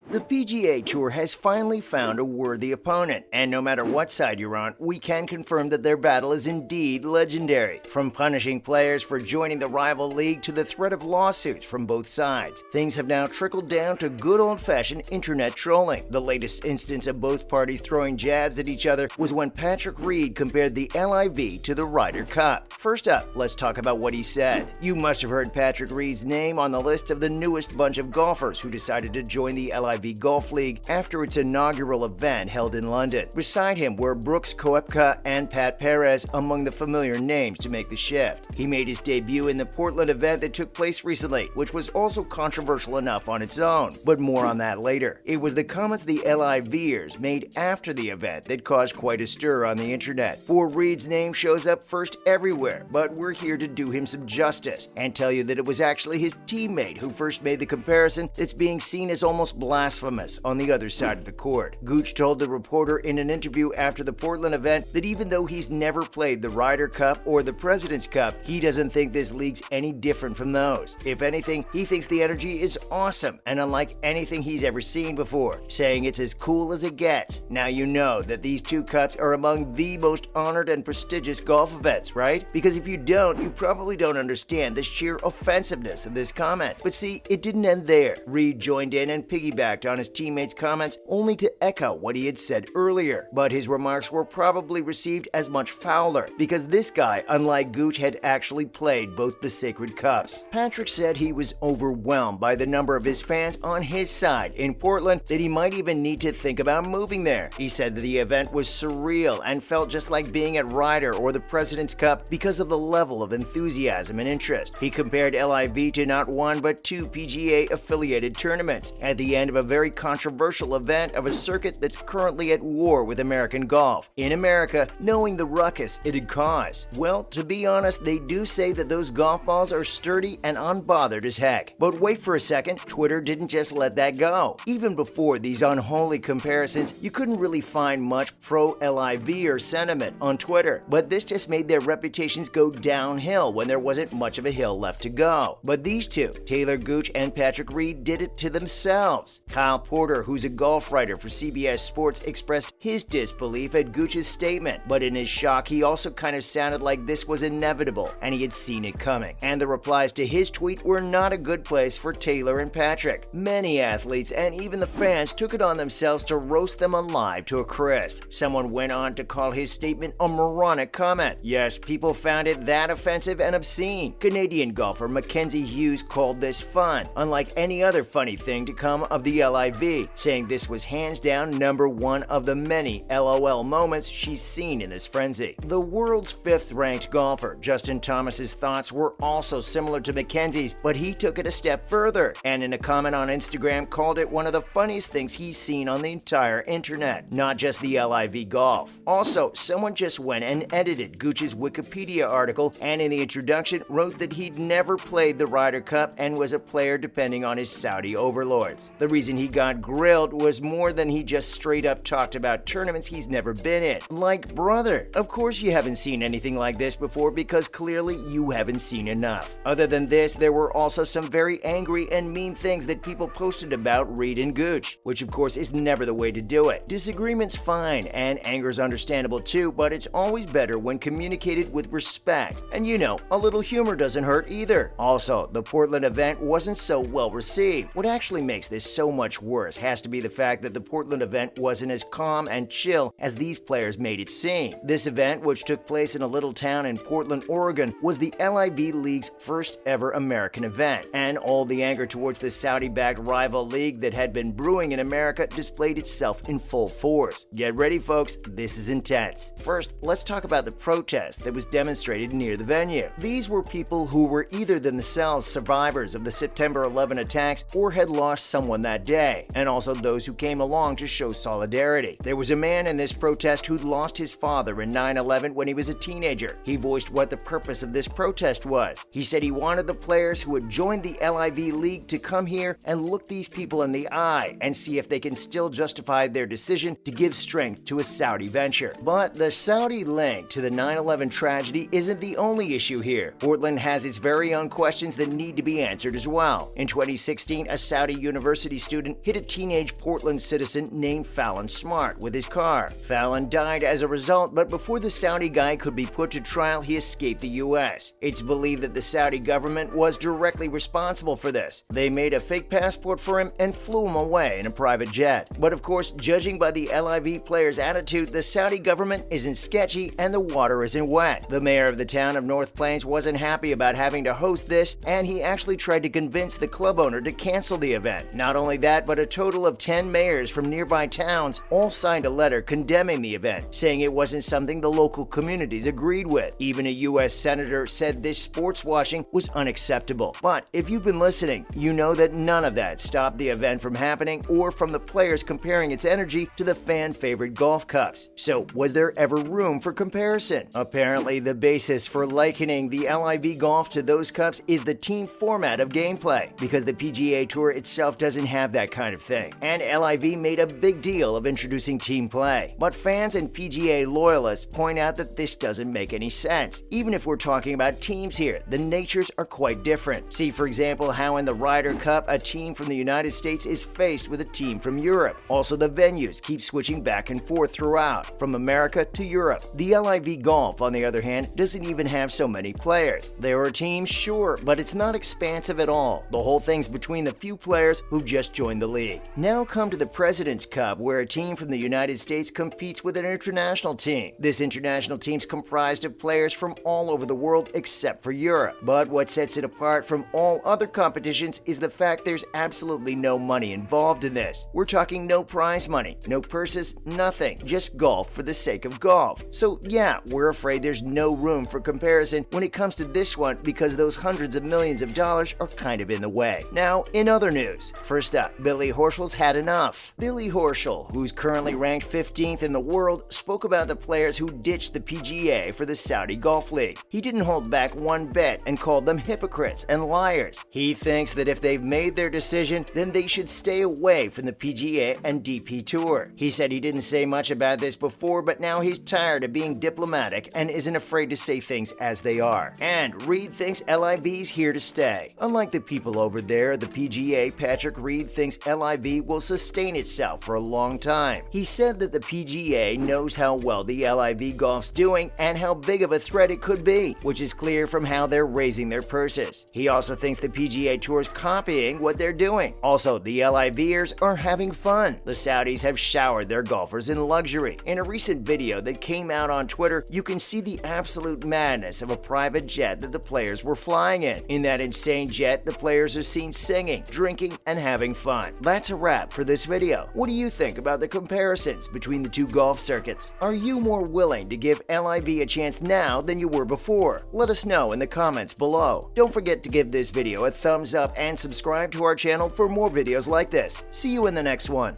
The PGA Tour has finally found a worthy opponent, and no matter what side you're on, we can confirm that their battle is indeed legendary. From punishing players for joining the rival league to the threat of lawsuits from both sides, things have now trickled down to good old-fashioned internet trolling. The latest instance of both parties throwing jabs at each other was when Patrick Reed compared the LIV to the Ryder Cup. First up, let's talk about what he said. You must have heard Patrick Reed's name on the list of the newest bunch of golfers who decided to join the LIV Golf League after its inaugural event held in London. Beside him were Brooks Koepka and Pat Perez among the familiar names to make the shift. He made his debut in the Portland event that took place recently, which was also controversial enough on its own, but more on that later. It was the comments the LIVers made after the event that caused quite a stir on the internet. For Reed's name shows up first everywhere, but we're here to do him some justice and tell you that it was actually his teammate who first made the comparison that's being seen as almost blasphemous on the other side of the court. Gooch told the reporter in an interview after the Portland event that even though he's never played the Ryder Cup or the President's Cup, he doesn't think this league's any different from those. If anything, he thinks the energy is awesome and unlike anything he's ever seen before, saying it's as cool as it gets. Now you know that these two cups are among the most honored and prestigious golf events, right? Because if you don't, you probably don't understand the sheer offensiveness of this comment. But see, it didn't end there. Reed joined in and piggybacked on his teammates' comments only to echo what he had said earlier. But his remarks were probably received as much fouler because this guy, unlike Gooch, had actually played both the sacred cups. Patrick said he was overwhelmed by the number of his fans on his side in Portland that he might even need to think about moving there. He said that the event was surreal and felt just like being at Ryder or the President's Cup because of the level of enthusiasm and interest. He compared LIV to not one but two PGA affiliated tournaments at the end of a very controversial event of a circuit that's currently at war with American golf. In America, knowing the ruckus it had caused. Well, to be honest, they do say that those golf balls are sturdy and unbothered as heck. But wait for a second, Twitter didn't just let that go. Even before these unholy comparisons, you couldn't really find much pro-LIV sentiment on Twitter. But this just made their reputations go downhill when there wasn't much of a hill left to go. But these two, Taylor Gooch and Patrick Reed, did it to themselves. Kyle Porter, who's a golf writer for CBS Sports, expressed his disbelief at Gooch's statement, but in his shock, he also kind of sounded like this was inevitable and he had seen it coming. And the replies to his tweet were not a good place for Taylor and Patrick. Many athletes and even the fans took it on themselves to roast them alive to a crisp. Someone went on to call his statement a moronic comment. Yes, people found it that offensive and obscene. Canadian golfer Mackenzie Hughes called this fun, unlike any other funny thing to come of the LIV, saying this was hands down number one of the many LOL moments she's seen in this frenzy. The world's fifth-ranked golfer, Justin Thomas's thoughts were also similar to Mackenzie's, but he took it a step further, and in a comment on Instagram called it one of the funniest things he's seen on the entire internet, not just the LIV Golf. Also, someone just went and edited Gooch's Wikipedia article, and in the introduction wrote that he'd never played the Ryder Cup and was a player depending on his Saudi overlords. The reason he got grilled was more than he just straight up talked about tournaments he's never been in. Like, brother, of course you haven't seen anything like this before because clearly you haven't seen enough. Other than this, there were also some very angry and mean things that people posted about Reed and Gooch, which of course is never the way to do it. Disagreement's fine and anger's understandable too, but it's always better when communicated with respect. And you know, a little humor doesn't hurt either. Also, the Portland event wasn't so well received. What actually makes this so much worse has to be the fact that the Portland event wasn't as calm and chill as these players made it seem. This event, which took place in a little town in Portland, Oregon, was the LIV League's first ever American event, and all the anger towards the Saudi-backed rival league that had been brewing in America displayed itself in full force. Get ready, folks, this is intense. First, let's talk about the protest that was demonstrated near the venue. These were people who were either themselves survivors of the September 11 attacks or had lost someone that day, and also those who came along to show solidarity. There was a man in this protest who'd lost his father in 9/11 when he was a teenager. He voiced what the purpose of this protest was. He said he wanted the players who had joined the LIV League to come here and look these people in the eye and see if they can still justify their decision to give strength to a Saudi venture. But the Saudi link to the 9/11 tragedy isn't the only issue here. Portland has its very own questions that need to be answered as well. In 2016, a Saudi university student student hit a teenage Portland citizen named Fallon Smart with his car. Fallon died as a result, but before the Saudi guy could be put to trial, he escaped the U.S. It's believed that the Saudi government was directly responsible for this. They made a fake passport for him and flew him away in a private jet. But of course, judging by the LIV players' attitude, the Saudi government isn't sketchy and the water isn't wet. The mayor of the town of North Plains wasn't happy about having to host this, and he actually tried to convince the club owner to cancel the event. Not only that, but a total of 10 mayors from nearby towns all signed a letter condemning the event, saying it wasn't something the local communities agreed with. Even a U.S. senator said this sports washing was unacceptable. But if you've been listening, you know that none of that stopped the event from happening or from the players comparing its energy to the fan-favorite golf cups. So was there ever room for comparison? Apparently, the basis for likening the LIV Golf to those cups is the team format of gameplay, because the PGA Tour itself doesn't have that kind of thing. And LIV made a big deal of introducing team play. But fans and PGA loyalists point out that this doesn't make any sense. Even if we're talking about teams here, the natures are quite different. See, for example, how in the Ryder Cup, a team from the United States is faced with a team from Europe. Also, the venues keep switching back and forth throughout, from America to Europe. The LIV Golf, on the other hand, doesn't even have so many players. There are teams, sure, but it's not expansive at all. The whole thing's between the few players who just joined the league. Now come to the President's Cup, where a team from the United States competes with an international team. This international team's comprised of players from all over the world except for Europe. But what sets it apart from all other competitions is the fact there's absolutely no money involved in this. We're talking no prize money, no purses, nothing, just golf for the sake of golf. So yeah, we're afraid there's no room for comparison when it comes to this one, because those hundreds of millions of dollars are kind of in the way. Now, in other news, first up, Billy Horschel's had enough. Billy Horschel, who's currently ranked 15th in the world, spoke about the players who ditched the PGA for the Saudi Golf League. He didn't hold back one bit and called them hypocrites and liars. He thinks that if they've made their decision, then they should stay away from the PGA and DP Tour. He said he didn't say much about this before, but now he's tired of being diplomatic and isn't afraid to say things as they are. And Reed thinks LIV's here to stay. Unlike the people over there at the PGA, Patrick Reed thinks LIV will sustain itself for a long time. He said that the PGA knows how well the LIV Golf's doing and how big of a threat it could be, which is clear from how they're raising their purses. He also thinks the PGA Tour's copying what they're doing. Also, the LIVers are having fun. The Saudis have showered their golfers in luxury. In a recent video that came out on Twitter, you can see the absolute madness of a private jet that the players were flying in. In that insane jet, the players are seen singing, drinking, and having fun. That's a wrap for this video. What do you think about the comparisons between the two golf circuits? Are you more willing to give LIV a chance now than you were before? Let us know in the comments below. Don't forget to give this video a thumbs up and subscribe to our channel for more videos like this. See you in the next one.